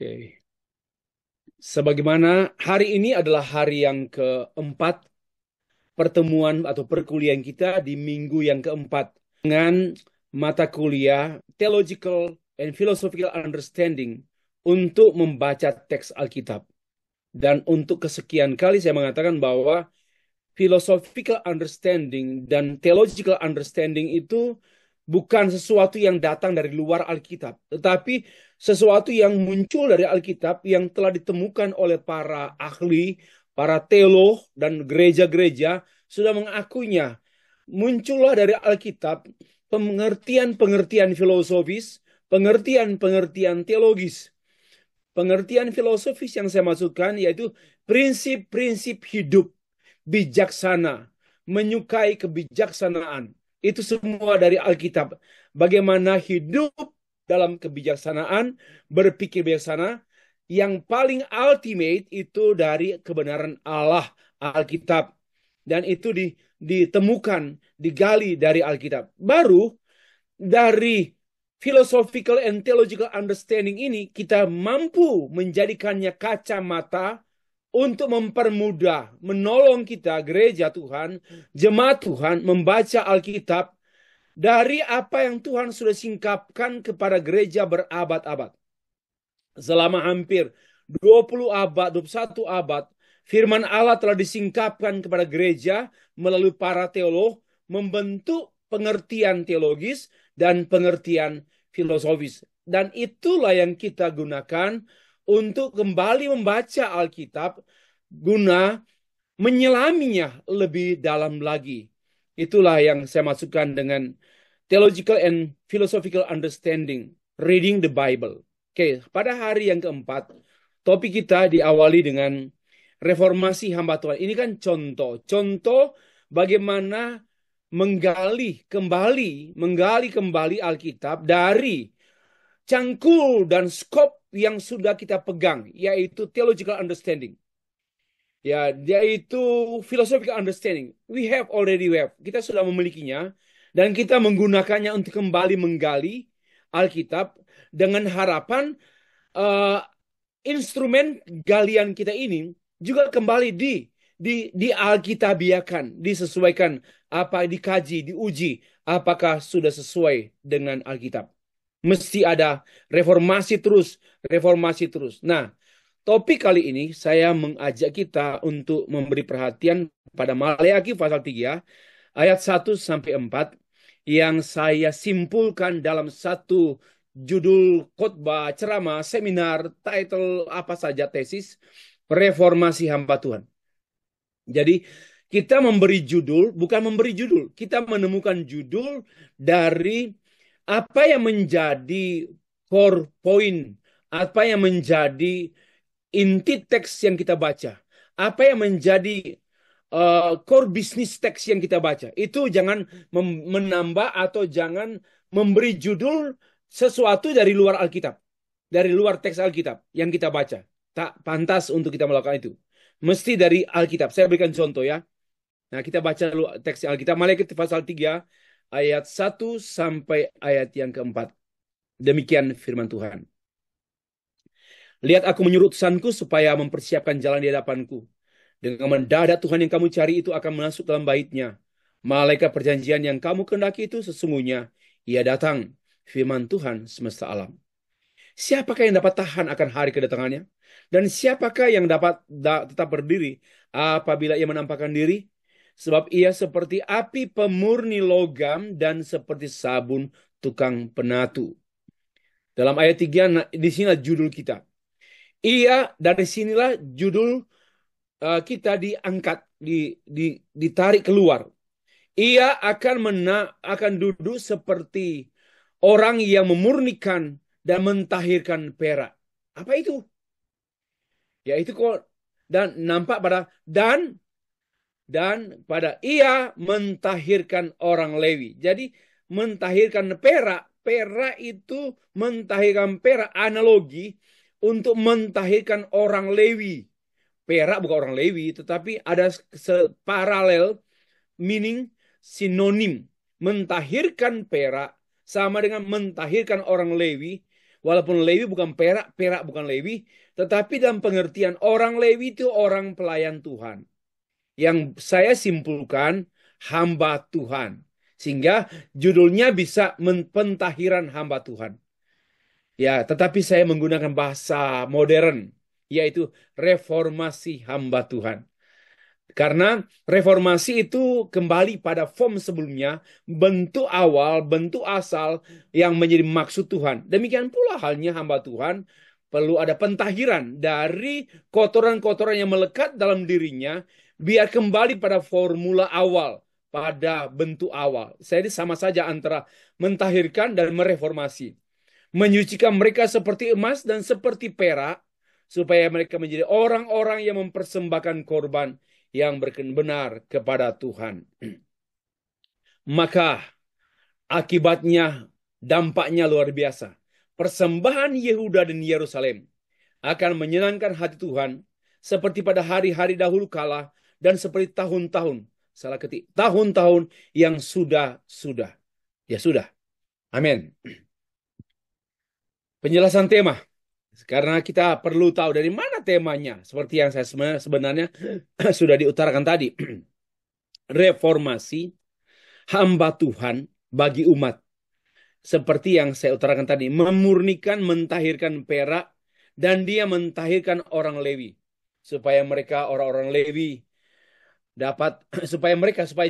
Oke. Sebagaimana hari ini adalah hari yang keempat pertemuan atau perkuliahan kita di minggu yang keempat dengan mata kuliah Theological and Philosophical Understanding untuk membaca teks Alkitab. Dan untuk kesekian kali saya mengatakan bahwa philosophical understanding dan theological understanding itu bukan sesuatu yang datang dari luar Alkitab, tetapi sesuatu yang muncul dari Alkitab yang telah ditemukan oleh para ahli, para teolog, dan gereja-gereja sudah mengakuinya. Muncullah dari Alkitab pengertian-pengertian filosofis, pengertian-pengertian teologis. Pengertian filosofis yang saya maksudkan yaitu prinsip-prinsip hidup bijaksana, menyukai kebijaksanaan. Itu semua dari Alkitab. Bagaimana hidup dalam kebijaksanaan, berpikir bijaksana, yang paling ultimate itu dari kebenaran Allah, Alkitab. Dan itu ditemukan, digali dari Alkitab. Baru dari philosophical and theological understanding ini kita mampu menjadikannya kacamata untuk mempermudah, menolong kita gereja Tuhan, jemaat Tuhan membaca Alkitab dari apa yang Tuhan sudah singkapkan kepada gereja berabad-abad. Selama hampir 20 abad, 21 abad, firman Allah telah disingkapkan kepada gereja melalui para teolog membentuk pengertian teologis dan pengertian filosofis. Dan itulah yang kita gunakan untuk kembali membaca Alkitab guna menyelaminya lebih dalam lagi. Itulah yang saya maksudkan dengan theological and philosophical understanding, reading the Bible. Oke, pada hari yang keempat, topik kita diawali dengan reformasi hamba Tuhan. Ini kan contoh bagaimana menggali kembali Alkitab dari cangkul dan skop yang sudah kita pegang, yaitu theological understanding. Ya, yaitu philosophical understanding. We have. Kita sudah memilikinya dan kita menggunakannya untuk kembali menggali Alkitab dengan harapan uh, instrumen galian kita ini juga kembali di Alkitabiakan, disesuaikan apa dikaji, diuji apakah sudah sesuai dengan Alkitab. Mesti ada reformasi terus. Nah, topik kali ini saya mengajak kita untuk memberi perhatian pada Maleakhi pasal 3 ayat 1 sampai 4 yang saya simpulkan dalam satu judul khotbah, ceramah, seminar, title apa saja tesis reformasi hamba Tuhan. Jadi kita memberi judul, bukan memberi judul, kita menemukan judul dari apa yang menjadi core point, apa yang menjadi inti teks yang kita baca, apa yang menjadi core business teks yang kita baca. Itu jangan menambah atau jangan memberi judul sesuatu dari luar Alkitab, dari luar teks Alkitab yang kita baca. Tak pantas untuk kita melakukan itu. Mesti dari Alkitab. Saya berikan contoh ya. Nah, kita baca dulu teks Alkitab. Maleakhi pasal 3 ayat 1 sampai ayat yang keempat. Demikian firman Tuhan. Lihat aku menyuruh utusanku supaya mempersiapkan jalan di hadapanku. Dengan mendadak Tuhan yang kamu cari itu akan masuk dalam baitnya. Malaikat perjanjian yang kamu kehendaki itu sesungguhnya ia datang. Firman Tuhan semesta alam. Siapakah yang dapat tahan akan hari kedatangannya? Dan siapakah yang dapat tetap berdiri apabila ia menampakkan diri? Sebab ia seperti api pemurni logam dan seperti sabun tukang penatu. Dalam ayat 3, di sini judul kita. Dari sinilah judul kita diangkat, ditarik keluar. Ia akan duduk seperti orang yang memurnikan dan mentahirkan perak. Apa itu? Yaitu kok dan nampak pada ia mentahirkan orang Lewi. Jadi mentahirkan perak itu mentahirkan perak analogi untuk mentahirkan orang Lewi. Perak bukan orang Lewi, tetapi ada paralel meaning sinonim. Mentahirkan perak sama dengan mentahirkan orang Lewi. Walaupun Lewi bukan perak, perak bukan Lewi, tetapi dalam pengertian orang Lewi itu orang pelayan Tuhan. Yang saya simpulkan hamba Tuhan. Sehingga judulnya bisa pentahiran hamba Tuhan. Ya, tetapi saya menggunakan bahasa modern, yaitu reformasi hamba Tuhan. Karena reformasi itu kembali pada form sebelumnya, bentuk awal, bentuk asal yang menjadi maksud Tuhan. Demikian pula halnya hamba Tuhan, perlu ada pentahiran dari kotoran-kotoran yang melekat dalam dirinya, biar kembali pada formula awal, pada bentuk awal. Jadi sama saja antara mentahirkan dan mereformasi. Menyucikan mereka seperti emas dan seperti perak, supaya mereka menjadi orang-orang yang mempersembahkan korban yang benar kepada Tuhan. Maka akibatnya, dampaknya luar biasa. Persembahan Yehuda dan Yerusalem akan menyenangkan hati Tuhan seperti pada hari-hari dahulu kala dan seperti tahun-tahun, salah ketik, tahun-tahun yang sudah. Ya sudah. Amin. Penjelasan tema. Karena kita perlu tahu dari mana temanya. Seperti yang saya sebenarnya sudah diutarakan tadi. Reformasi hamba Tuhan bagi umat. Seperti yang saya utarakan tadi. Memurnikan, mentahirkan perak. Dan dia mentahirkan orang Lewi. Supaya mereka orang-orang Lewi dapat, supaya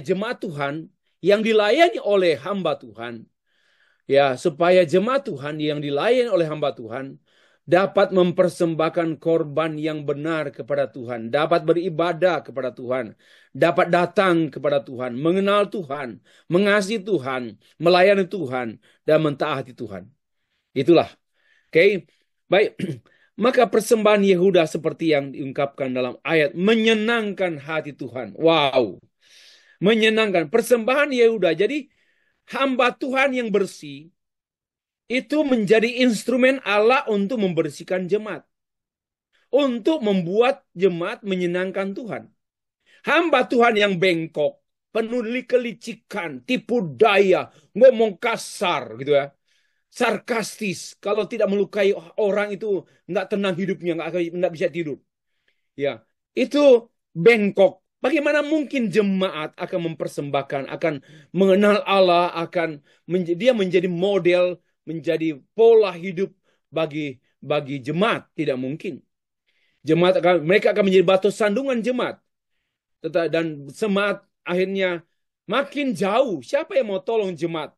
jemaat Tuhan yang dilayani oleh hamba Tuhan. Ya, supaya jemaat Tuhan yang dilayani oleh hamba Tuhan dapat mempersembahkan korban yang benar kepada Tuhan, dapat beribadah kepada Tuhan, dapat datang kepada Tuhan, mengenal Tuhan, mengasihi Tuhan, melayani Tuhan, dan mentaati Tuhan. Itulah. Oke. Baik. Maka persembahan Yehuda seperti yang diungkapkan dalam ayat menyenangkan hati Tuhan. Wow. Menyenangkan. Persembahan Yehuda. Jadi hamba Tuhan yang bersih itu menjadi instrumen Allah untuk membersihkan jemaat. Untuk membuat jemaat menyenangkan Tuhan. Hamba Tuhan yang bengkok, penuh kelicikan, tipu daya, ngomong kasar gitu ya. Sarkastis, kalau tidak melukai orang itu nggak tenang hidupnya, nggak bisa tidur. Ya, itu bengkok. Bagaimana mungkin jemaat akan mempersembahkan, akan mengenal Allah, dia menjadi model, menjadi pola hidup bagi jemaat? Tidak mungkin. Mereka akan menjadi batu sandungan jemaat. Dan jemaat akhirnya makin jauh. Siapa yang mau tolong jemaat?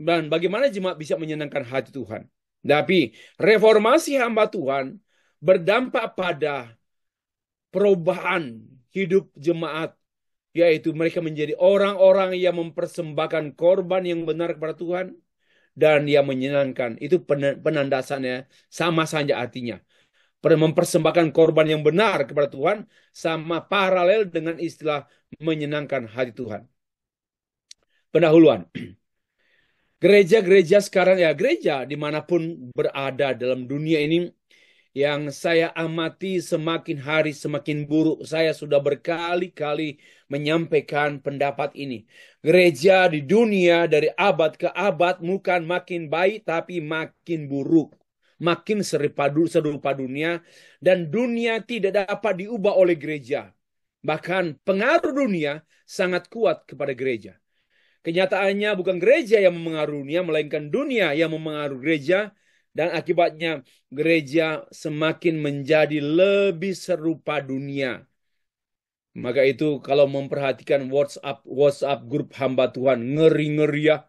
Dan bagaimana jemaat bisa menyenangkan hati Tuhan? Tapi reformasi hamba Tuhan berdampak pada perubahan hidup jemaat, yaitu mereka menjadi orang-orang yang mempersembahkan korban yang benar kepada Tuhan dan yang menyenangkan. Itu penandasannya sama saja artinya. Mempersembahkan korban yang benar kepada Tuhan sama paralel dengan istilah menyenangkan hati Tuhan. Pendahuluan. Gereja-gereja sekarang, ya gereja dimanapun berada dalam dunia ini, yang saya amati semakin hari semakin buruk. Saya sudah berkali-kali menyampaikan pendapat ini. Gereja di dunia dari abad ke abad bukan makin baik tapi makin buruk. Makin serupa dunia, dan dunia tidak dapat diubah oleh gereja. Bahkan pengaruh dunia sangat kuat kepada gereja. Kenyataannya bukan gereja yang memengaruhi dunia, melainkan dunia yang memengaruhi gereja. Dan akibatnya gereja semakin menjadi lebih serupa dunia. Maka itu kalau memperhatikan WhatsApp grup hamba Tuhan, ngeri-ngeri ya.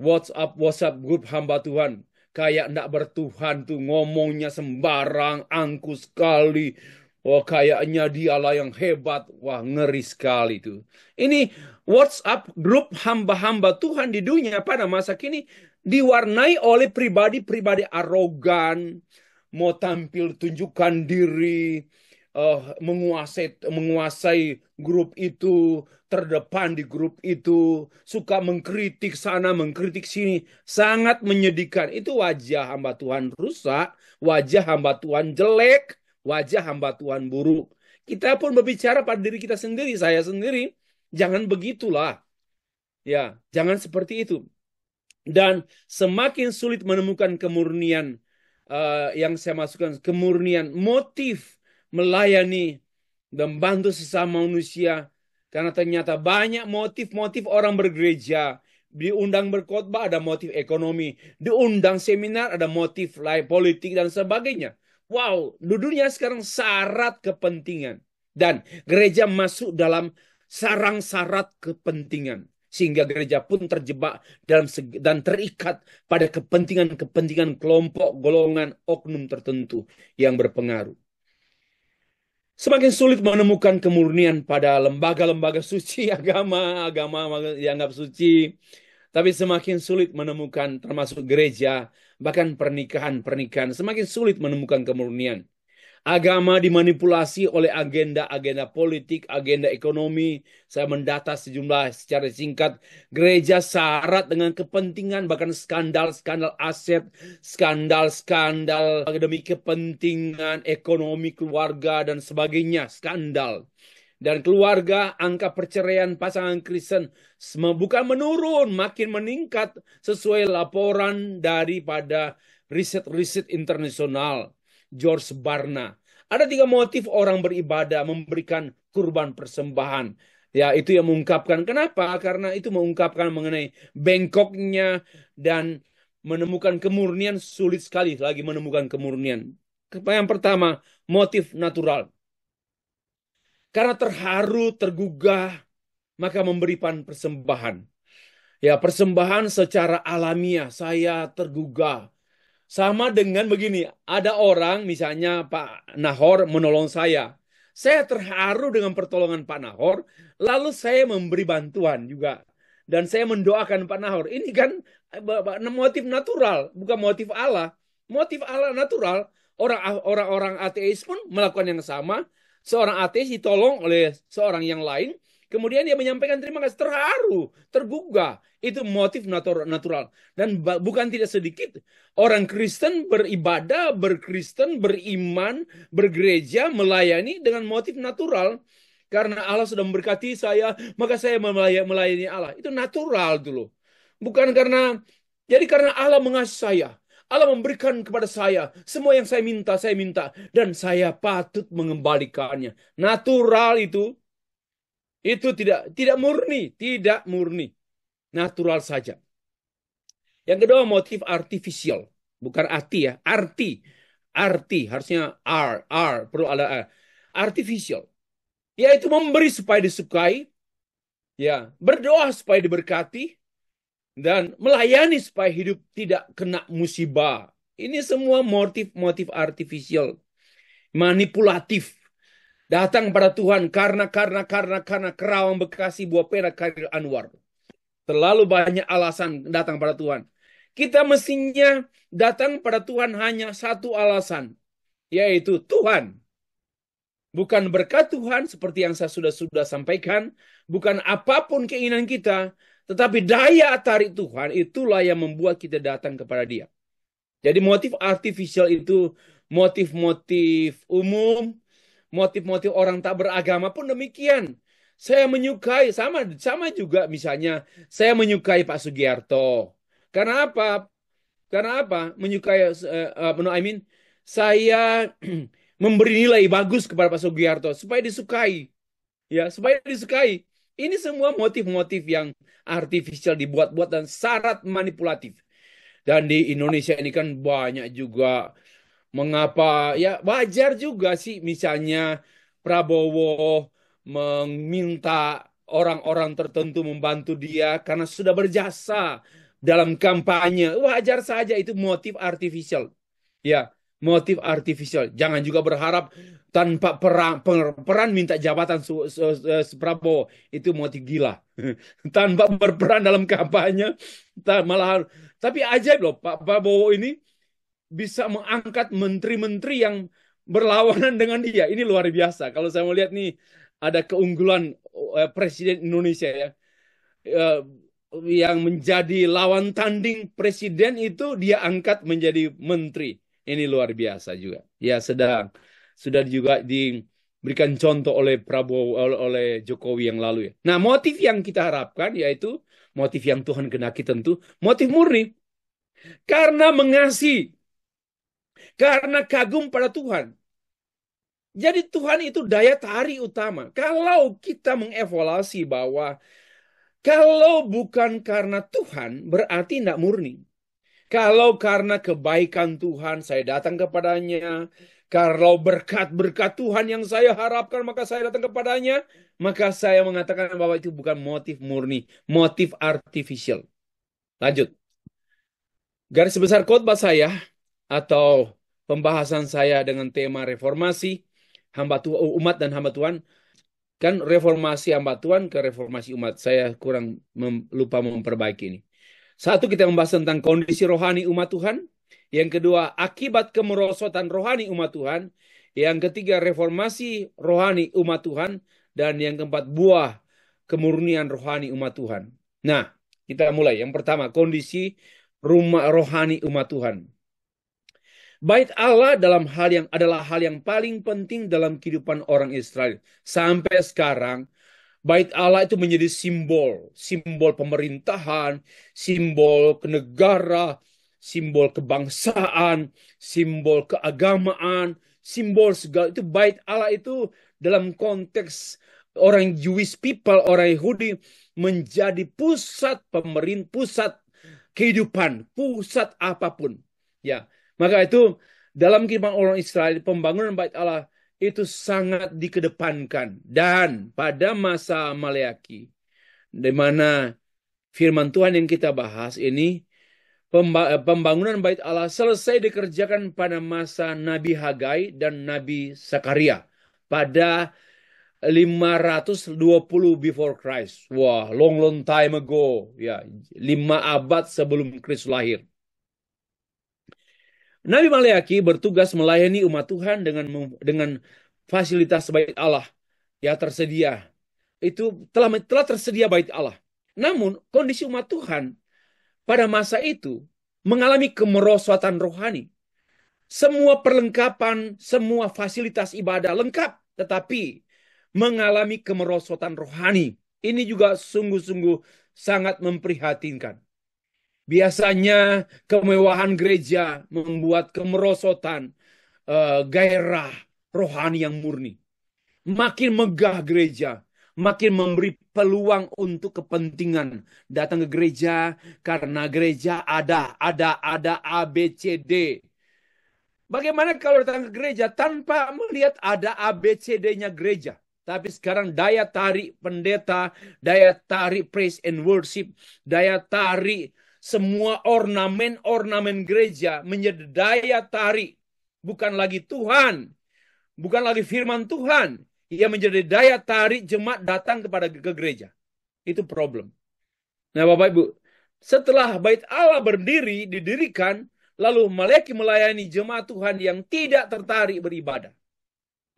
WhatsApp grup hamba Tuhan. Kayak ndak bertuhan tuh, ngomongnya sembarang, angku sekali. Oh, kayaknya dialah yang hebat. Wah, ngeri sekali tuh. Ini WhatsApp grup hamba-hamba Tuhan di dunia pada masa kini diwarnai oleh pribadi-pribadi arogan, mau tampil tunjukkan diri, menguasai grup itu, terdepan di grup itu, suka mengkritik sana, mengkritik sini, sangat menyedihkan. Itu wajah hamba Tuhan rusak, wajah hamba Tuhan jelek, wajah hamba Tuhan buruk. Kita pun berbicara pada diri kita sendiri, saya sendiri, jangan begitulah. Ya, jangan seperti itu. Dan semakin sulit menemukan kemurnian yang saya masukkan, kemurnian motif melayani dan bantu sesama manusia. Karena ternyata banyak motif-motif orang bergereja. Diundang berkhotbah ada motif ekonomi. Diundang seminar ada motif lain politik dan sebagainya. Wow, dunia sekarang syarat kepentingan. Dan gereja masuk dalam sarang syarat kepentingan. Sehingga gereja pun terjebak dan terikat pada kepentingan-kepentingan kelompok, golongan, oknum tertentu yang berpengaruh. Semakin sulit menemukan kemurnian pada lembaga-lembaga suci agama dianggap suci, tapi semakin sulit menemukan termasuk gereja, bahkan pernikahan-pernikahan, semakin sulit menemukan kemurnian. Agama dimanipulasi oleh agenda-agenda politik, agenda ekonomi. Saya mendata sejumlah secara singkat. Gereja syarat dengan kepentingan, bahkan skandal-skandal aset, skandal-skandal demi kepentingan ekonomi keluarga dan sebagainya. Skandal. Dan keluarga, angka perceraian pasangan Kristen bukan menurun, makin meningkat sesuai laporan daripada riset-riset internasional. George Barna. Ada 3 motif orang beribadah memberikan kurban persembahan. Ya, itu yang mengungkapkan. Kenapa? Karena itu mengungkapkan mengenai bengkoknya dan menemukan kemurnian, sulit sekali lagi menemukan kemurnian. Yang pertama, motif natural. Karena terharu, tergugah, maka memberikan persembahan. Ya, persembahan secara alamiah. Saya tergugah. Sama dengan begini, ada orang misalnya Pak Nahor menolong saya. Saya terharu dengan pertolongan Pak Nahor, lalu saya memberi bantuan juga. Dan saya mendoakan Pak Nahor. Ini kan motif natural, bukan motif Allah. Motif Allah natural. Orang-orang ateis pun melakukan yang sama. Seorang ateis ditolong oleh seorang yang lain. Kemudian dia menyampaikan terima kasih, terharu, tergugah. Itu motif natural. Dan bukan tidak sedikit orang Kristen beribadah, berkristen, beriman, bergereja, melayani dengan motif natural. Karena Allah sudah memberkati saya, maka saya melayani Allah. Itu natural dulu. Bukan karena Allah mengasihi saya. Allah memberikan kepada saya semua yang saya minta. Dan saya patut mengembalikannya. Natural itu tidak murni. Natural saja. Yang kedua motif artificial, bukan arti ya, arti harusnya perlu ada R. Artificial, yaitu memberi supaya disukai, ya, berdoa supaya diberkati, dan melayani supaya hidup tidak kena musibah. Ini semua motif-motif artificial, manipulatif. Datang pada Tuhan karena Kerawang Bekasi buah perak Karir Anwar. Terlalu banyak alasan datang pada Tuhan. Kita mestinya datang pada Tuhan hanya satu alasan, yaitu Tuhan. Bukan berkat Tuhan seperti yang saya sudah sampaikan, bukan apapun keinginan kita, tetapi daya tarik Tuhan itulah yang membuat kita datang kepada Dia. Jadi motif artificial itu motif-motif umum, motif-motif orang tak beragama pun demikian. Saya menyukai sama juga misalnya saya menyukai Pak Sugiarto. Karena apa? Menyukai saya memberi nilai bagus kepada Pak Sugiarto supaya disukai. Ya, supaya disukai. Ini semua motif-motif yang artificial dibuat-buat dan syarat manipulatif. Dan di Indonesia ini kan banyak juga. Mengapa? Ya wajar juga sih misalnya Prabowo meminta orang-orang tertentu membantu dia karena sudah berjasa dalam kampanye. Wajar saja itu motif artificial. Ya, motif artificial. Jangan juga berharap tanpa peran minta jabatan Prabowo. Itu motif gila. Tanpa berperan dalam kampanye, malah. Tapi ajaib loh Pak Prabowo ini bisa mengangkat menteri-menteri yang berlawanan dengan dia. Ini luar biasa. Kalau saya melihat nih, ada keunggulan Presiden Indonesia ya. Eh, yang menjadi lawan tanding presiden itu dia angkat menjadi menteri. Ini luar biasa juga. Ya sudah juga berikan contoh oleh Prabowo, oleh Jokowi yang lalu ya. Nah, motif yang kita harapkan yaitu motif yang Tuhan kehendaki tentu, motif murni. Karena mengasihi, karena kagum pada Tuhan. Jadi Tuhan itu daya tarik utama. Kalau kita mengevaluasi bahwa kalau bukan karena Tuhan, berarti tidak murni. Kalau karena kebaikan Tuhan, saya datang kepadanya. Kalau berkat-berkat Tuhan yang saya harapkan, maka saya datang kepadanya. Maka saya mengatakan bahwa itu bukan motif murni, motif artificial. Lanjut. Garis besar khotbah saya atau pembahasan saya dengan tema reformasi, hamba Tuhan, umat dan hamba Tuhan. Kan reformasi hamba Tuhan ke reformasi umat. Saya kurang lupa memperbaiki ini. Satu, kita membahas tentang kondisi rohani umat Tuhan. Yang kedua, akibat kemerosotan rohani umat Tuhan. Yang ketiga, reformasi rohani umat Tuhan. Dan yang keempat, buah kemurnian rohani umat Tuhan. Nah, kita mulai. Yang pertama, kondisi rumah rohani umat Tuhan. Bait Allah dalam hal yang adalah hal yang paling penting dalam kehidupan orang Israel. Sampai sekarang, Bait Allah itu menjadi simbol, simbol pemerintahan, simbol kenegara, simbol kebangsaan, simbol keagamaan, simbol segala itu. Bait Allah itu dalam konteks orang Jewish people, orang Yahudi menjadi pusat pemerintah, pusat kehidupan, pusat apapun. Ya, maka itu dalam kehidupan orang Israel, pembangunan Bait Allah itu sangat dikedepankan. Dan pada masa Maleaki, di mana firman Tuhan yang kita bahas ini, pembangunan Bait Allah selesai dikerjakan pada masa Nabi Hagai dan Nabi Zakaria pada 520 before Christ. Wah, long long time ago, ya, 5 abad sebelum Kristus lahir. Nabi Maleaki bertugas melayani umat Tuhan dengan fasilitas Bait Allah ya tersedia. Itu telah tersedia Bait Allah. Namun kondisi umat Tuhan pada masa itu mengalami kemerosotan rohani. Semua perlengkapan, semua fasilitas ibadah lengkap, tetapi mengalami kemerosotan rohani. Ini juga sungguh-sungguh sangat memprihatinkan. Biasanya kemewahan gereja membuat kemerosotan gairah rohani yang murni. Makin megah gereja, makin memberi peluang untuk kepentingan datang ke gereja karena gereja ada A, B, C, D. Bagaimana kalau datang ke gereja tanpa melihat ada A, B, C, D-nya gereja? Tapi sekarang daya tarik pendeta, daya tarik praise and worship, daya tarik semua ornamen-ornamen gereja menjadi daya tarik. Bukan lagi Tuhan, bukan lagi firman Tuhan. Ia menjadi daya tarik jemaat datang ke gereja. Itu problem. Nah, Bapak Ibu, setelah Bait Allah didirikan, lalu Maleaki melayani jemaat Tuhan yang tidak tertarik beribadah.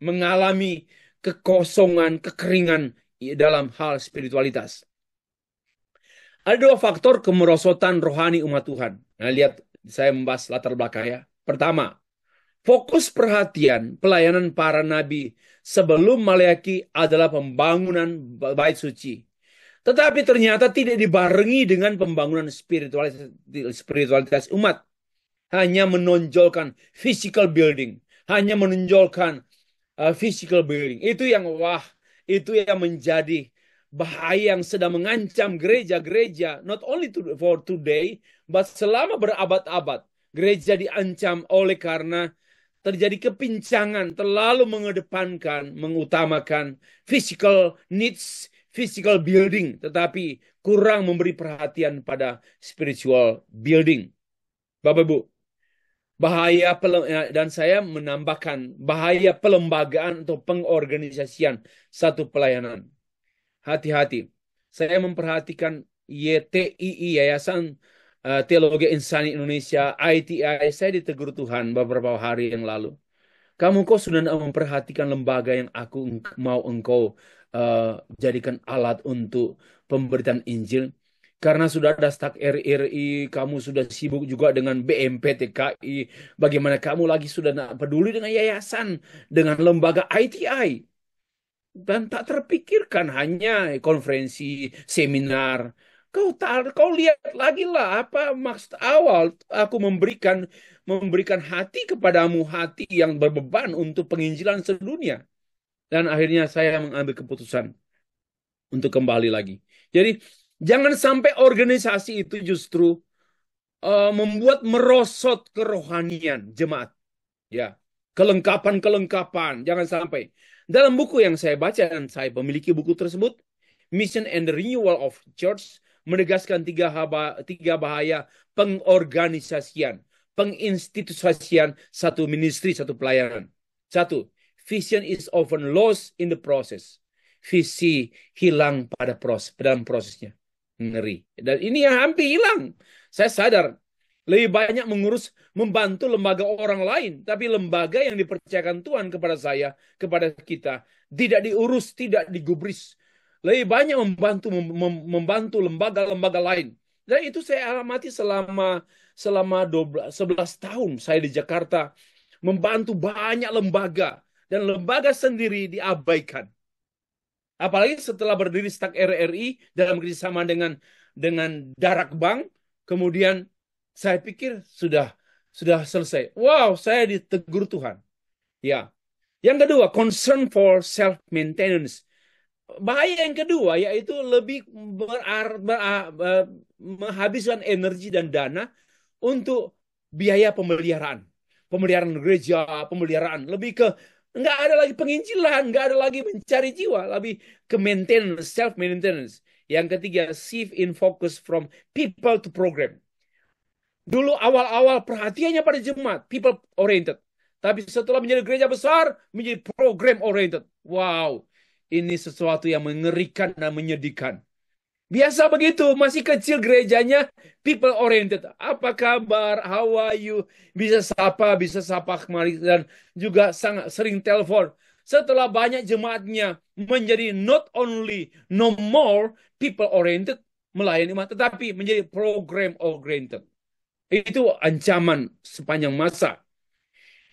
Mengalami kekosongan, kekeringan dalam hal spiritualitas. Ada 2 faktor kemerosotan rohani umat Tuhan. Nah, lihat, saya membahas latar belakang ya. Pertama, fokus perhatian pelayanan para nabi sebelum Maleaki adalah pembangunan bait suci. Tetapi ternyata tidak dibarengi dengan pembangunan spiritualitas umat. Hanya menonjolkan physical building. Hanya menonjolkan physical building. Itu yang itu yang menjadi bahaya yang sedang mengancam gereja-gereja. Not only for today, but selama berabad-abad. Gereja diancam oleh karena terjadi kepincangan, terlalu mengutamakan physical needs, physical building, tetapi kurang memberi perhatian pada spiritual building. Bapak Ibu, bahaya dan saya menambahkan bahaya pelembagaan atau pengorganisasian satu pelayanan. Hati-hati. Saya memperhatikan YTII, Yayasan Teologi Insani Indonesia, ITI. Saya ditegur Tuhan beberapa hari yang lalu. Kamu kok sudah memperhatikan lembaga yang aku mau engkau jadikan alat untuk pemberitaan Injil? Karena sudah ada stak RRI, kamu sudah sibuk juga dengan BMPTKI. Bagaimana kamu lagi sudah tidak peduli dengan yayasan, dengan lembaga ITI? Dan tak terpikirkan hanya konferensi, seminar. Kau lihat lagi lah apa maksud awal aku memberikan hati kepadamu, hati yang berbeban untuk penginjilan sedunia. Dan akhirnya saya mengambil keputusan untuk kembali lagi. Jadi jangan sampai organisasi itu justru membuat merosot kerohanian jemaat. Ya, kelengkapan-kelengkapan, jangan sampai. Dalam buku yang saya baca dan saya memiliki buku tersebut, Mission and the Renewal of Church menegaskan tiga bahaya pengorganisasian, penginstitusiasian satu ministry, satu pelayanan. Satu, vision is often lost in the process. Visi hilang dalam prosesnya. Ngeri. Dan ini yang hampir hilang. Saya sadar lebih banyak membantu lembaga orang lain, tapi lembaga yang dipercayakan Tuhan kepada saya, kepada kita, tidak diurus, tidak digubris. Lebih banyak membantu lembaga-lembaga lain. Dan itu saya alami selama 11 tahun saya di Jakarta, membantu banyak lembaga, dan lembaga sendiri diabaikan. Apalagi setelah berdiri Stag RRI dalam kerjasama dengan Darak Bank, kemudian saya pikir sudah selesai. Wow, saya ditegur Tuhan. Ya. Yang kedua, concern for self maintenance. Bahaya yang kedua yaitu lebih menghabiskan energi dan dana untuk biaya pemeliharaan. Pemeliharaan gereja, pemeliharaan. Lebih ke nggak ada lagi penginjilan, nggak ada lagi mencari jiwa, lebih ke maintenance, self maintenance. Yang ketiga, shift in focus from people to program. Dulu awal-awal perhatiannya pada jemaat, people oriented. Tapi setelah menjadi gereja besar, menjadi program oriented. Wow, ini sesuatu yang mengerikan dan menyedihkan. Biasa begitu, masih kecil gerejanya, people oriented. Apa kabar? How are you? Bisa sapa kemari, dan juga sangat sering telepon. Setelah banyak jemaatnya menjadi no more people oriented melayani umat, tetapi menjadi program oriented. Itu ancaman sepanjang masa.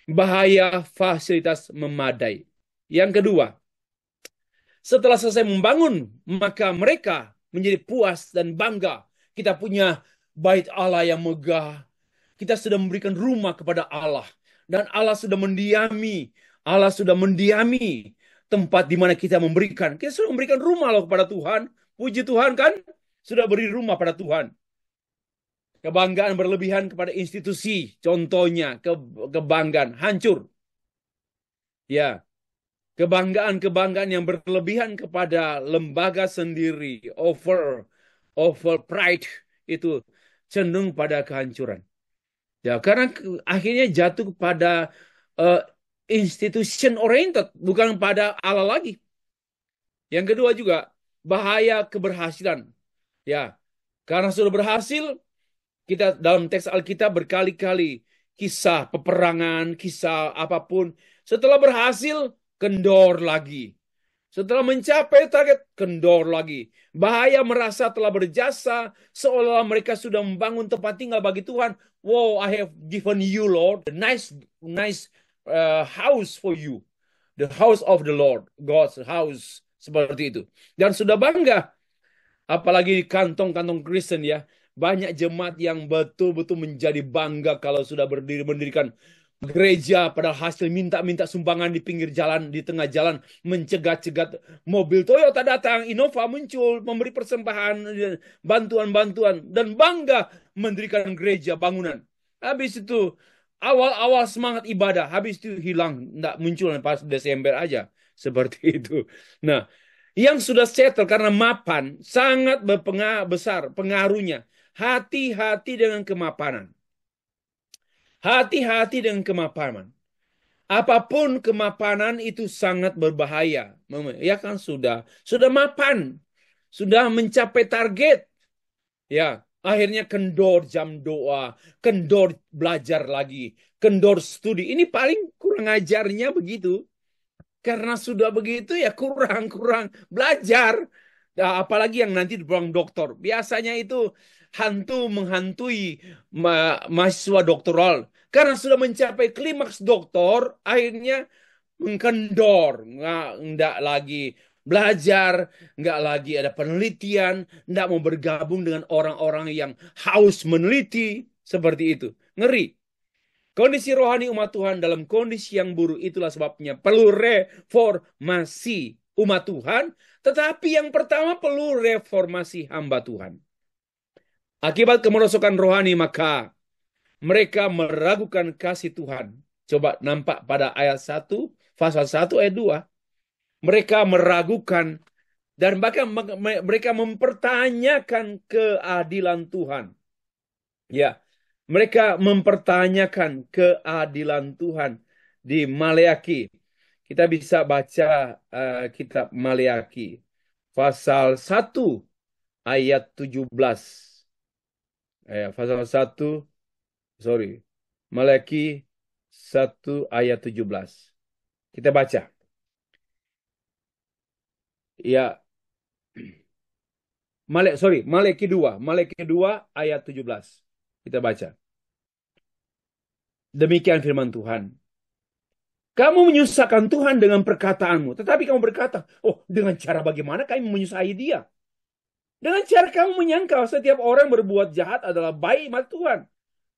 Bahaya fasilitas memadai. Yang kedua, setelah selesai membangun, maka mereka menjadi puas dan bangga. Kita punya bait Allah yang megah. Kita sudah memberikan rumah kepada Allah. Dan Allah sudah mendiami. Allah sudah mendiami tempat di mana kita memberikan. Kita sudah memberikan rumah loh kepada Tuhan. Puji Tuhan kan? Sudah beri rumah pada Tuhan. Kebanggaan berlebihan kepada institusi, contohnya kebanggaan hancur. Ya, kebanggaan yang berlebihan kepada lembaga sendiri, over pride, itu cenderung pada kehancuran. Ya, karena akhirnya jatuh pada institution oriented, bukan pada Allah lagi. Yang kedua juga bahaya keberhasilan. Ya, karena sudah berhasil, kita dalam teks Alkitab berkali-kali kisah peperangan, kisah apapun. Setelah berhasil, kendor lagi. Setelah mencapai target, kendor lagi. Bahaya merasa telah berjasa, seolah mereka sudah membangun tempat tinggal bagi Tuhan. Wow, I have given you, Lord, the nice house for you. The house of the Lord, God's house. Seperti itu. Dan sudah bangga. Apalagi di kantong-kantong Kristen ya. Banyak jemaat yang betul-betul menjadi bangga kalau sudah mendirikan gereja, padahal hasil minta-minta sumbangan di pinggir jalan, di tengah jalan, mencegat-cegat mobil Toyota datang, Innova muncul, memberi persembahan, bantuan-bantuan, dan bangga mendirikan gereja, bangunan. Habis itu, awal-awal semangat ibadah, habis itu hilang, tidak muncul pas Desember aja, seperti itu. Nah, yang sudah settle karena mapan, sangat besar pengaruhnya. Hati-hati dengan kemapanan. Hati-hati dengan kemapanan. Apapun kemapanan itu sangat berbahaya. Ya kan sudah mapan. Sudah mencapai target. Ya, akhirnya kendor jam doa, kendor belajar lagi, kendor studi. Ini paling kurang ajarnya begitu. Karena sudah begitu ya kurang belajar. Nah, apalagi yang nanti di ruang doktor. Biasanya itu menghantui mahasiswa doktoral. Karena sudah mencapai klimaks doktor, akhirnya mengkendor, nggak lagi belajar, nggak lagi ada penelitian, nggak mau bergabung dengan orang-orang yang haus meneliti, seperti itu. Ngeri. Kondisi rohani umat Tuhan dalam kondisi yang buruk, itulah sebabnya perlu reformasi umat Tuhan, tetapi yang pertama perlu reformasi hamba Tuhan. Akibat kemerosokan rohani, maka mereka meragukan kasih Tuhan. Coba nampak pada ayat 1, pasal 1 ayat 2. Mereka meragukan dan bahkan mereka mempertanyakan keadilan Tuhan. Ya, mereka mempertanyakan keadilan Tuhan di Maleaki. Kita bisa baca kitab Maleaki pasal 1 ayat 17. Pasal 1, sorry. Maleaki 1 ayat 17. Kita baca. Ya, Maleaki 2. Maleaki 2 ayat 17. Kita baca. Demikian firman Tuhan. Kamu menyusahkan Tuhan dengan perkataanmu. Tetapi kamu berkata, oh, dengan cara bagaimana kami menyusahi dia? Dengan cara kamu menyangka setiap orang berbuat jahat adalah baik mata Tuhan.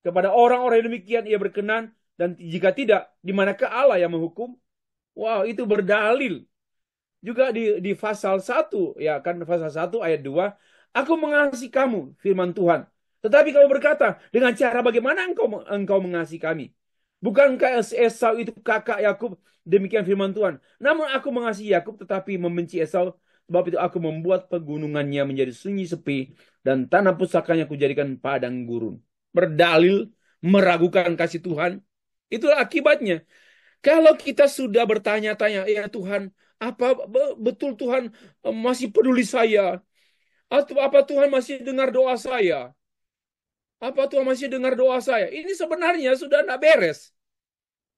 Kepada orang-orang yang demikian ia berkenan. Dan jika tidak, di manakah Allah yang menghukum? Wow, itu berdalil. Juga di pasal 1, ya kan, pasal 1 ayat 2, aku mengasihi kamu, firman Tuhan. Tetapi kamu berkata, dengan cara bagaimana engkau mengasihi kami? Bukankah Esau itu kakak Yakub? Demikian firman Tuhan. Namun aku mengasihi Yakub tetapi membenci Esau. Sebab itu aku membuat pegunungannya menjadi sunyi sepi dan tanah pusakanya kujadikan padang gurun. Berdalil meragukan kasih Tuhan. Itulah akibatnya. Kalau kita sudah bertanya-tanya, ya Tuhan, apa betul Tuhan masih peduli saya? Atau apa Tuhan masih dengar doa saya? Apa Tuhan masih dengar doa saya? Ini sebenarnya sudah tidak beres.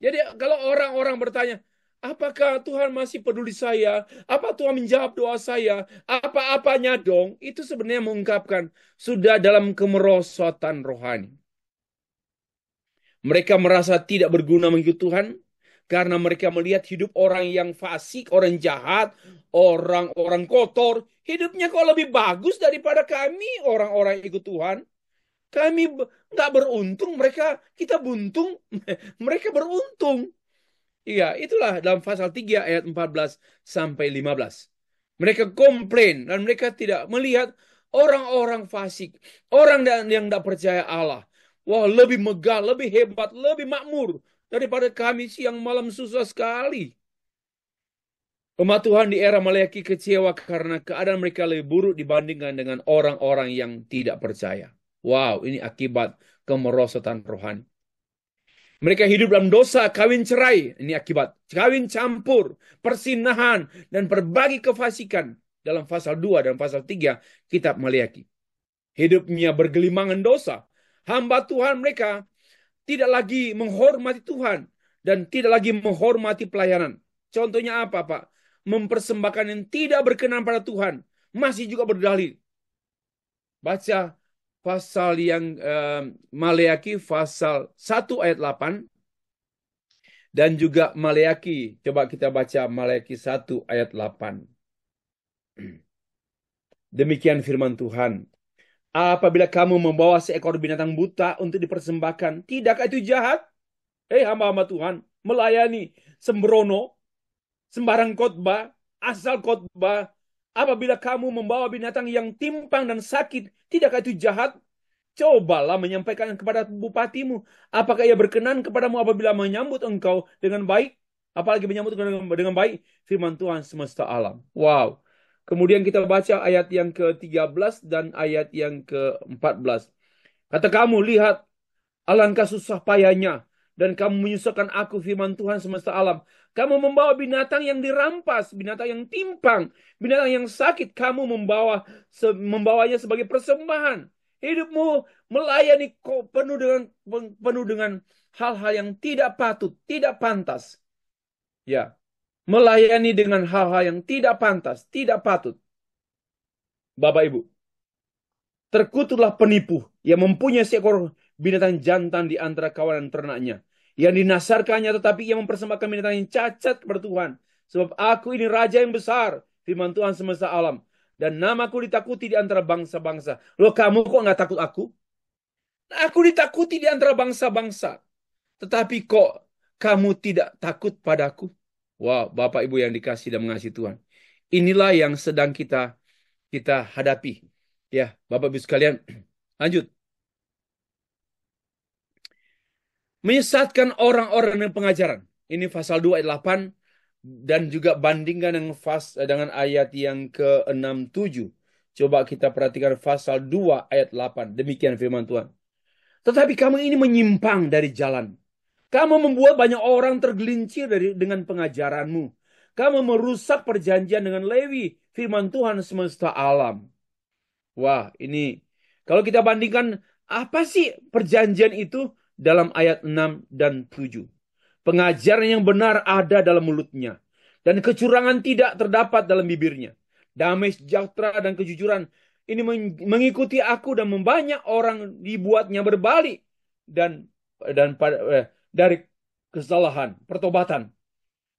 Jadi kalau orang-orang bertanya, apakah Tuhan masih peduli saya? Apa Tuhan menjawab doa saya? Apa-apanya dong? Itu sebenarnya mengungkapkan sudah dalam kemerosotan rohani. Mereka merasa tidak berguna mengikut Tuhan karena mereka melihat hidup orang yang fasik, orang jahat, orang-orang kotor. Hidupnya kok lebih bagus daripada kami, orang-orang ikut Tuhan. Kami nggak beruntung, kita buntung, mereka beruntung. Iya, itulah dalam pasal 3 ayat 14 sampai 15. Mereka komplain dan mereka tidak melihat orang-orang fasik, orang yang tidak percaya Allah. Wah, lebih megah, lebih hebat, lebih makmur daripada kami siang malam susah sekali. Umat Tuhan di era Maleaki kecewa karena keadaan mereka lebih buruk dibandingkan dengan orang-orang yang tidak percaya. Wow, ini akibat kemerosotan rohani. Mereka hidup dalam dosa, kawin cerai. Ini akibat kawin campur, persinahan, dan berbagai kefasikan. Dalam pasal 2 dan pasal 3 kitab Maleaki. Hidupnya bergelimangan dosa. Hamba Tuhan mereka tidak lagi menghormati Tuhan. Dan tidak lagi menghormati pelayanan. Contohnya apa, Pak? Mempersembahkan yang tidak berkenan pada Tuhan. Masih juga berdalil. Baca pasal yang Maleaki pasal 1 ayat 8 dan juga Maleaki. Coba kita baca Maleaki 1 ayat 8. Demikian firman Tuhan. Apabila kamu membawa seekor binatang buta untuk dipersembahkan, tidakkah itu jahat? Hamba-hamba Tuhan, melayani sembrono, sembarang khotbah, asal khotbah. Apabila kamu membawa binatang yang timpang dan sakit, tidakkah itu jahat? Cobalah menyampaikan kepada bupatimu. Apakah ia berkenan kepadamu apabila menyambut engkau dengan baik? Apalagi menyambut dengan baik firman Tuhan semesta alam. Wow. Kemudian kita baca ayat yang ke-13 dan ayat yang ke-14. Kata kamu, lihat, alangkah susah payahnya. Dan kamu menyusahkan aku, firman Tuhan semesta alam. Kamu membawa binatang yang dirampas, binatang yang timpang, binatang yang sakit. Kamu membawanya sebagai persembahan. Hidupmu melayani penuh dengan hal-hal yang tidak patut, tidak pantas. Ya, melayani dengan hal-hal yang tidak pantas, tidak patut. Bapak Ibu, terkutuklah penipu yang mempunyai seekor binatang jantan di antara kawanan ternaknya. yang dinasarkannya, tetapi ia mempersembahkan binatang yang cacat kepada Tuhan. Sebab aku ini raja yang besar, firman Tuhan semesta alam. Dan namaku ditakuti di antara bangsa-bangsa. Loh, kamu kok nggak takut aku? Aku ditakuti di antara bangsa-bangsa. Tetapi kok kamu tidak takut padaku? Wah, Bapak Ibu yang dikasih dan mengasihi Tuhan. Inilah yang sedang kita hadapi. Ya, Bapak Ibu sekalian, lanjut. Menyesatkan orang-orang dengan pengajaran. Ini pasal 2 ayat 8 dan juga bandingkan dengan ayat yang ke-67. Coba kita perhatikan pasal 2 ayat 8. Demikian firman Tuhan. Tetapi kamu ini menyimpang dari jalan. Kamu membuat banyak orang tergelincir dengan pengajaranmu. Kamu merusak perjanjian dengan Lewi, firman Tuhan semesta alam. Wah, ini kalau kita bandingkan apa sih perjanjian itu dalam ayat 6 dan 7. Pengajaran yang benar ada dalam mulutnya dan kecurangan tidak terdapat dalam bibirnya. Damai sejahtera dan kejujuran ini mengikuti aku dan membanyak orang dibuatnya berbalik dari kesalahan, pertobatan.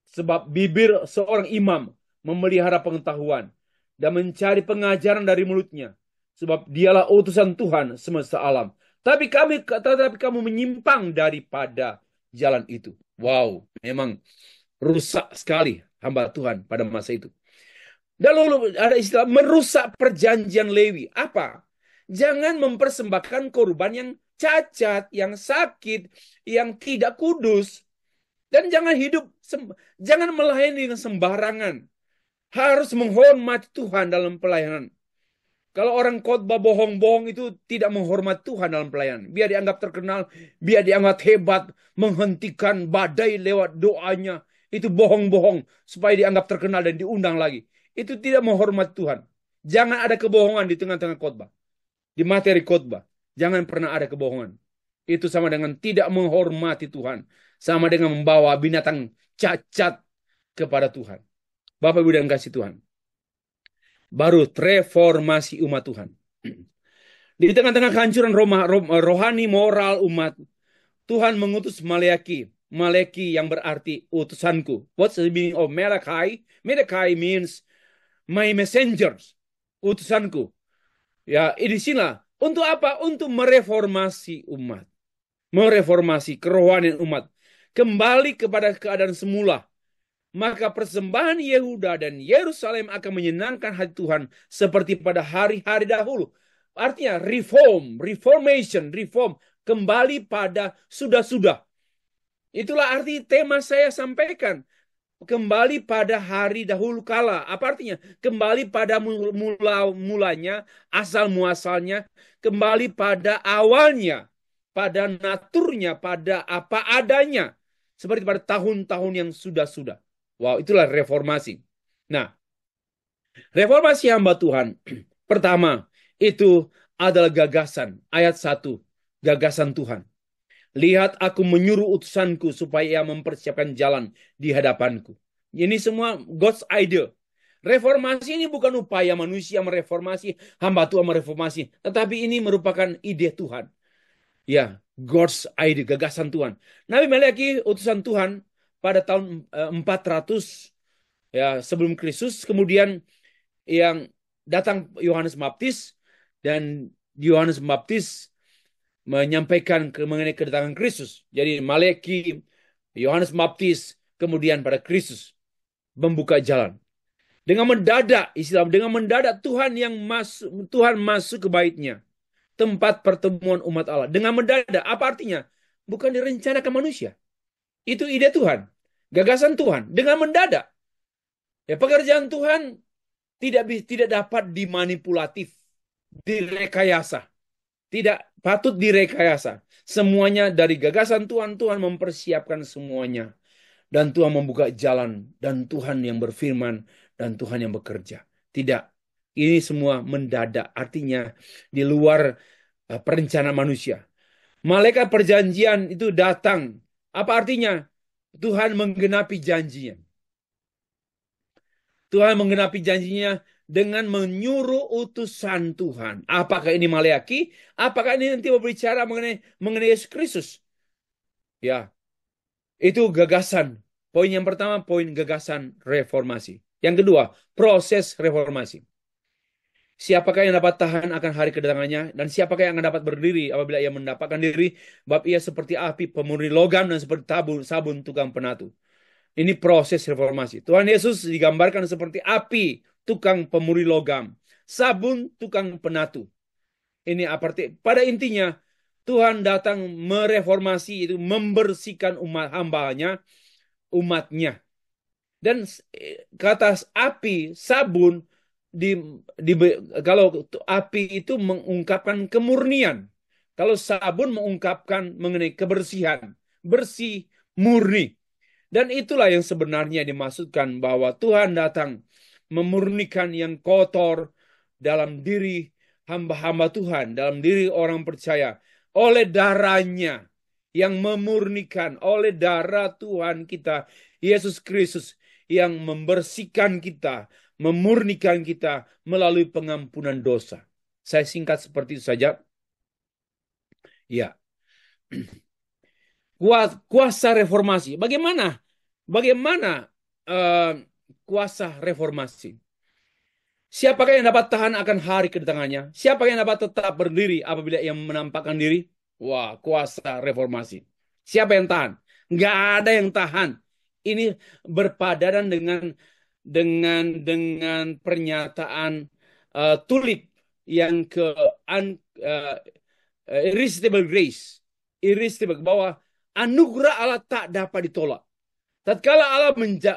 Sebab bibir seorang imam memelihara pengetahuan dan mencari pengajaran dari mulutnya. Sebab dialah utusan Tuhan semesta alam. Tetapi kamu menyimpang daripada jalan itu. Wow, memang rusak sekali hamba Tuhan pada masa itu. Dan lalu ada istilah merusak perjanjian Lewi. Apa? Jangan mempersembahkan korban yang cacat, yang sakit, yang tidak kudus. Dan jangan melayani dengan sembarangan. Harus menghormati Tuhan dalam pelayanan. Kalau orang khotbah bohong-bohong itu tidak menghormati Tuhan dalam pelayanan. Biar dianggap terkenal, biar dianggap hebat, menghentikan badai lewat doanya. Itu bohong-bohong supaya dianggap terkenal dan diundang lagi. Itu tidak menghormati Tuhan. Jangan ada kebohongan di tengah-tengah khotbah. Di materi khotbah. Jangan pernah ada kebohongan. Itu sama dengan tidak menghormati Tuhan. Sama dengan membawa binatang cacat kepada Tuhan. Bapak Ibu dan kasih Tuhan. Baru reformasi umat Tuhan. Di tengah-tengah kehancuran rohani moral umat, Tuhan mengutus Maleaki. Maleki yang berarti utusanku. What's the meaning of Malachi? Malachi means my messengers. Utusanku. Ya, di sinilah. Untuk apa? Untuk mereformasi umat. Mereformasi kerohanian umat. Kembali kepada keadaan semula. Maka persembahan Yehuda dan Yerusalem akan menyenangkan hati Tuhan seperti pada hari-hari dahulu. Artinya reformation, kembali pada sudah-sudah. Itulah arti tema saya sampaikan. Kembali pada hari dahulu kala. Apa artinya? Kembali pada mulanya, asal muasalnya, kembali pada awalnya, pada naturnya, pada apa adanya. Seperti pada tahun-tahun yang sudah-sudah. Wow, itulah reformasi. Nah, reformasi hamba Tuhan. Pertama, itu adalah gagasan. Ayat 1, gagasan Tuhan. Lihat aku menyuruh utusanku supaya ia mempersiapkan jalan di hadapanku. Ini semua God's idea. Reformasi ini bukan upaya manusia mereformasi, hamba Tuhan mereformasi. Tetapi ini merupakan ide Tuhan. Ya, God's idea, gagasan Tuhan. Nabi Maleaki utusan Tuhan pada tahun 400 ya sebelum Kristus. Kemudian yang datang Yohanes Baptis dan Yohanes Baptis menyampaikan mengenai kedatangan Kristus. Jadi Maleki, Yohanes Baptis, kemudian pada Kristus membuka jalan. Dengan mendadak Tuhan masuk ke baitnya, tempat pertemuan umat Allah. Dengan mendadak, apa artinya? Bukan direncanakan manusia. Itu ide Tuhan, gagasan Tuhan. Dengan mendadak, ya pekerjaan Tuhan tidak dapat dimanipulatif, direkayasa. Tidak patut direkayasa. Semuanya dari gagasan Tuhan. Tuhan mempersiapkan semuanya. Dan Tuhan membuka jalan. Dan Tuhan yang berfirman. Dan Tuhan yang bekerja. Tidak. Ini semua mendadak. Artinya di luar perencanaan manusia. Malaikat perjanjian itu datang. Apa artinya? Tuhan menggenapi janjinya. Tuhan menggenapi janjinya dengan menyuruh utusan Tuhan. Apakah ini Maleaki? Apakah ini nanti berbicara mengenai Yesus Kristus? Ya, Itu gagasan. Poin yang pertama, poin gagasan reformasi. Yang kedua, proses reformasi. Siapakah yang dapat tahan akan hari kedatangannya, dan siapakah yang akan dapat berdiri apabila ia mendapatkan diri? Bab ia seperti api pemurni logam dan seperti sabun tukang penatu. Ini proses reformasi. Tuhan Yesus digambarkan seperti api tukang pemurni logam, sabun tukang penatu. Ini arti pada intinya Tuhan datang mereformasi, itu membersihkan umat hambanya, umatnya. Dan kata api, sabun, di, di kalau api itu mengungkapkan kemurnian. Kalau sabun mengungkapkan mengenai kebersihan, bersih, murni. Dan itulah yang sebenarnya dimaksudkan bahwa Tuhan datang memurnikan yang kotor dalam diri hamba-hamba Tuhan, dalam diri orang percaya, oleh darahnya yang memurnikan, oleh darah Tuhan kita, Yesus Kristus, yang membersihkan kita, memurnikan kita melalui pengampunan dosa. Saya singkat seperti itu saja. Ya, kuasa reformasi. Bagaimana? Bagaimana eh, kuasa reformasi? Siapakah yang dapat tahan akan hari kedatangannya? Siapa yang dapat tetap berdiri apabila ia menampakkan diri? Wah, kuasa reformasi. Siapa yang tahan? Nggak ada yang tahan. Ini berpadanan dengan pernyataan tulip yang ke uh, irresistible grace, irresistible, bahwa anugerah Allah tak dapat ditolak. Tatkala Allah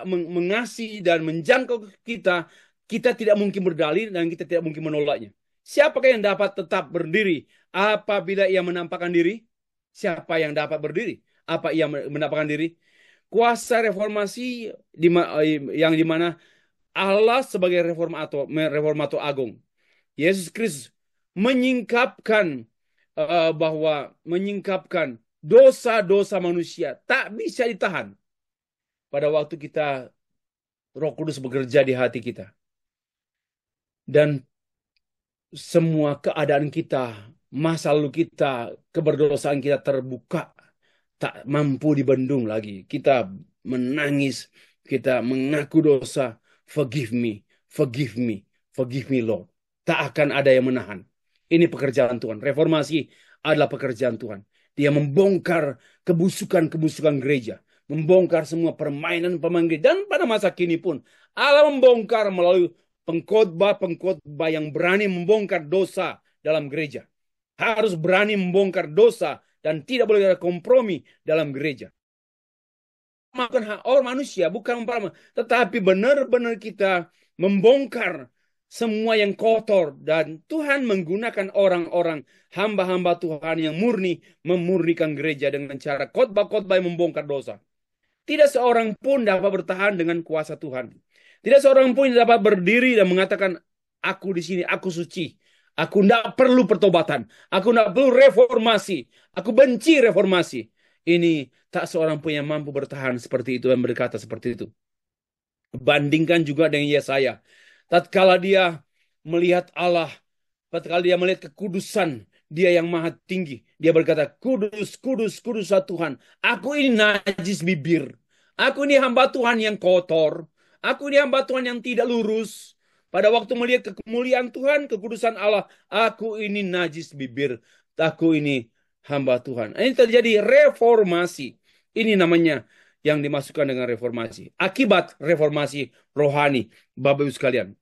mengasihi dan menjangkau kita, kita tidak mungkin berdalih dan kita tidak mungkin menolaknya. Siapakah yang dapat tetap berdiri apabila ia menampakkan diri? Siapa yang dapat berdiri? Apa ia menampakkan diri? Kuasa reformasi yang dimana Allah sebagai reformator agung, Yesus Kristus menyingkapkan bahwa menyingkapkan dosa-dosa manusia tak bisa ditahan pada waktu kita Roh Kudus bekerja di hati kita. Dan semua keadaan kita, masa lalu kita, keberdosaan kita terbuka. Tak mampu dibendung lagi. Kita menangis, kita mengaku dosa. Forgive me, forgive me, forgive me Lord. Tak akan ada yang menahan. Ini pekerjaan Tuhan. Reformasi adalah pekerjaan Tuhan. Dia membongkar kebusukan-kebusukan gereja. Membongkar semua permainan-permainan gereja. Dan pada masa kini pun Allah membongkar melalui pengkhotbah-pengkhotbah yang berani membongkar dosa dalam gereja. Harus berani membongkar dosa dan tidak boleh ada kompromi dalam gereja. Makan hak orang manusia, bukan tetapi benar-benar kita membongkar semua yang kotor, dan Tuhan menggunakan orang-orang hamba-hamba Tuhan yang murni memurnikan gereja dengan cara khotbah-khotbah yang membongkar dosa. Tidak seorang pun dapat bertahan dengan kuasa Tuhan. Tidak seorang pun dapat berdiri dan mengatakan, aku di sini, aku suci. Aku tidak perlu pertobatan. Aku tidak perlu reformasi. Aku benci reformasi. Ini tak seorang pun yang mampu bertahan seperti itu dan berkata seperti itu. Bandingkan juga dengan Yesaya. Tatkala dia melihat Allah, tatkala dia melihat kekudusan dia yang maha tinggi, dia berkata, kudus, kudus, kudus Tuhan. Aku ini najis bibir. Aku ini hamba Tuhan yang kotor. Aku ini hamba Tuhan yang tidak lurus. Pada waktu melihat kemuliaan Tuhan, kekudusan Allah, aku ini najis bibir. Aku ini hamba Tuhan. Ini terjadi reformasi. Ini namanya yang dimasukkan dengan reformasi. Akibat reformasi rohani, Bapak Ibu sekalian.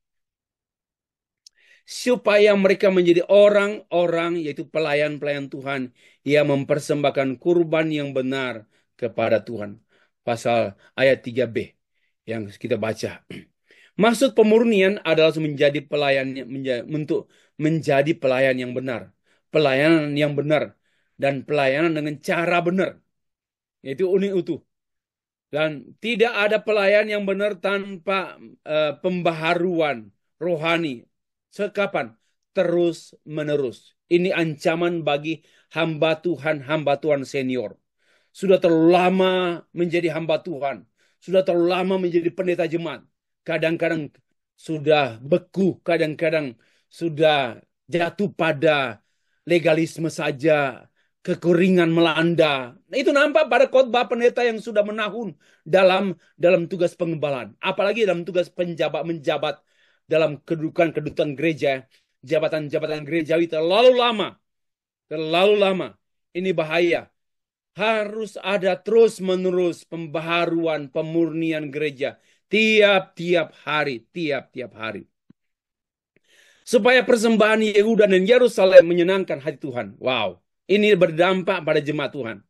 Supaya mereka menjadi orang-orang, yaitu pelayan-pelayan Tuhan, yang mempersembahkan kurban yang benar kepada Tuhan. Pasal ayat 3b yang kita baca. Maksud pemurnian adalah menjadi pelayan, untuk menjadi pelayan yang benar. Pelayanan yang benar. Dan pelayanan dengan cara benar. Yaitu unik utuh. Dan tidak ada pelayan yang benar tanpa pembaharuan rohani. Sekapan? Terus menerus. Ini ancaman bagi hamba Tuhan senior. Sudah terlalu lama menjadi hamba Tuhan. Sudah terlalu lama menjadi pendeta jemaat. Kadang-kadang sudah beku, kadang-kadang sudah jatuh pada legalisme saja. kekeringan melanda. Nah, itu nampak pada khotbah pendeta yang sudah menahun dalam tugas pengembalaan, apalagi dalam tugas penjabat menjabat dalam kedudukan gereja, jabatan-jabatan gerejawi terlalu lama. Ini bahaya. Harus ada terus-menerus pembaharuan, pemurnian gereja tiap-tiap hari. Supaya persembahan Yehuda dan Yerusalem menyenangkan hati Tuhan. Wow, ini berdampak pada jemaat Tuhan.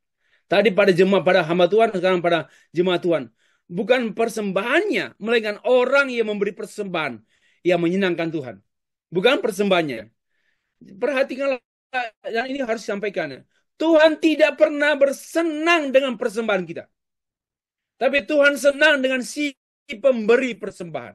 Tadi pada hamba Tuhan, sekarang pada jemaat Tuhan. Bukan persembahannya, melainkan orang yang memberi persembahan yang menyenangkan Tuhan. Bukan persembahannya. Perhatikanlah, yang ini harus disampaikan. Tuhan tidak pernah bersenang dengan persembahan kita. Tapi Tuhan senang dengan si pemberi persembahan.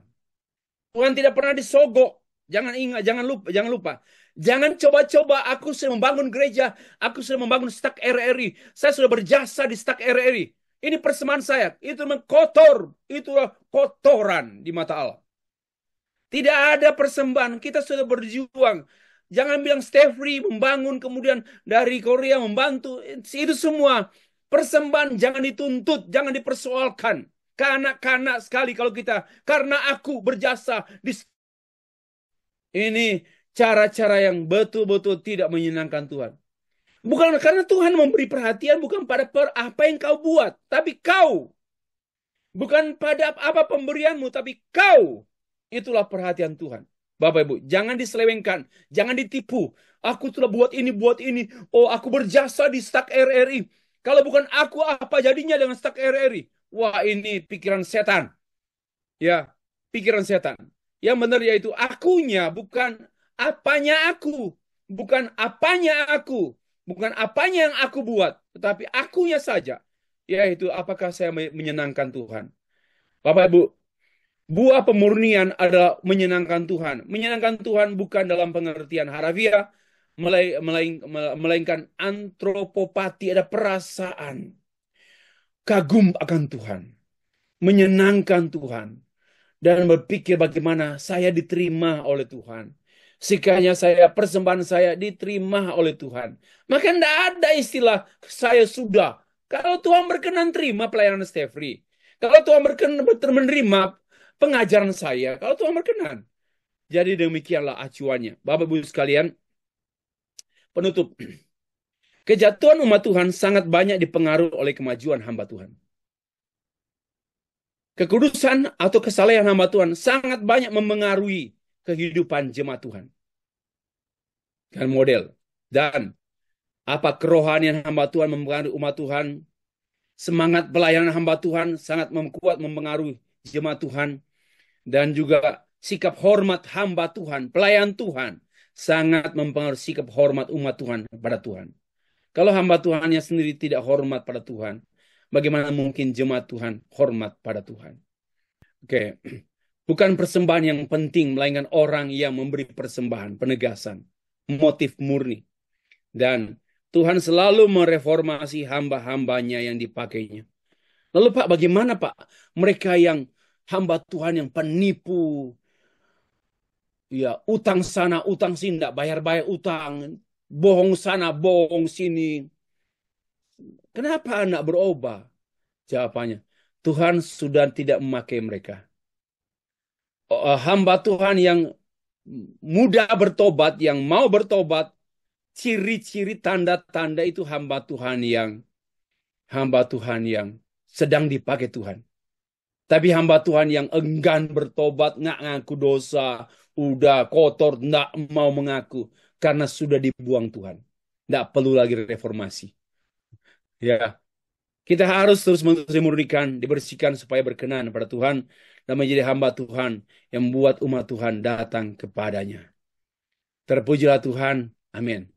Tuhan tidak pernah disogok. Jangan lupa. Jangan coba-coba, aku sudah membangun gereja, aku sudah membangun stak RRI, saya sudah berjasa di stak RRI. Ini persembahan saya, itu kotor, itulah kotoran di mata Allah. Tidak ada persembahan, kita sudah berjuang. Jangan bilang Stefri membangun, kemudian dari Korea membantu. Itu semua persembahan, jangan dituntut, jangan dipersoalkan. Kanak-kanak sekali kalau kita, karena aku berjasa di. Ini cara-cara yang betul-betul tidak menyenangkan Tuhan. Bukan karena Tuhan memberi perhatian, bukan pada apa yang kau buat, tapi kau. Bukan pada apa pemberianmu, tapi kau. Itulah perhatian Tuhan. Bapak Ibu, jangan diselewengkan, jangan ditipu. Aku telah buat ini. Oh, aku berjasa di stak RRI. Kalau bukan aku, apa jadinya dengan stak RRI? Wah, ini pikiran setan. Ya, pikiran setan. Yang benar yaitu akunya, bukan apanya aku. Bukan apanya aku. Bukan apanya yang aku buat. Tetapi akunya saja. Yaitu apakah saya menyenangkan Tuhan. Bapak Ibu, buah pemurnian adalah menyenangkan Tuhan. Menyenangkan Tuhan bukan dalam pengertian harafiah. Melainkan antropopati, ada perasaan. Kagum akan Tuhan. Menyenangkan Tuhan. Dan berpikir bagaimana saya diterima oleh Tuhan. Sekiranya persembahan saya diterima oleh Tuhan. Maka tidak ada istilah saya sudah. Kalau Tuhan berkenan terima pelayanan Stefri. Kalau Tuhan berkenan menerima pengajaran saya. Kalau Tuhan berkenan. Jadi demikianlah acuannya. Bapak Ibu sekalian, penutup. Kejatuhan umat Tuhan sangat banyak dipengaruhi oleh kemajuan hamba Tuhan. Kekudusan atau kesalehan hamba Tuhan sangat banyak memengaruhi kehidupan jemaat Tuhan. Dan model. Dan apa kerohanian hamba Tuhan mempengaruhi umat Tuhan. Semangat pelayanan hamba Tuhan sangat kuat mempengaruhi jemaat Tuhan. Dan juga sikap hormat hamba Tuhan, pelayan Tuhan, sangat mempengaruhi sikap hormat umat Tuhan pada Tuhan. Kalau hamba Tuhannya sendiri tidak hormat pada Tuhan, bagaimana mungkin jemaat Tuhan hormat pada Tuhan? Oke, bukan persembahan yang penting, melainkan orang yang memberi persembahan, penegasan, motif murni. Dan Tuhan selalu mereformasi hamba-hambanya yang dipakainya. Lalu Pak, bagaimana Pak? Mereka yang hamba Tuhan yang penipu, ya utang sana, utang sini, tidak bayar-bayar utang, bohong sana, bohong sini. Kenapa anak berubah? Jawabannya, Tuhan sudah tidak memakai mereka. Hamba Tuhan yang mudah bertobat, yang mau bertobat, ciri-ciri tanda-tanda itu hamba Tuhan yang sedang dipakai Tuhan. Tapi hamba Tuhan yang enggan bertobat, nggak ngaku dosa, udah kotor, nggak mau mengaku karena sudah dibuang Tuhan. Nggak perlu lagi reformasi. Ya, kita harus terus-menerus dimurnikan, dibersihkan supaya berkenan pada Tuhan dan menjadi hamba Tuhan yang membuat umat Tuhan datang kepadanya. Terpujilah Tuhan. Amin.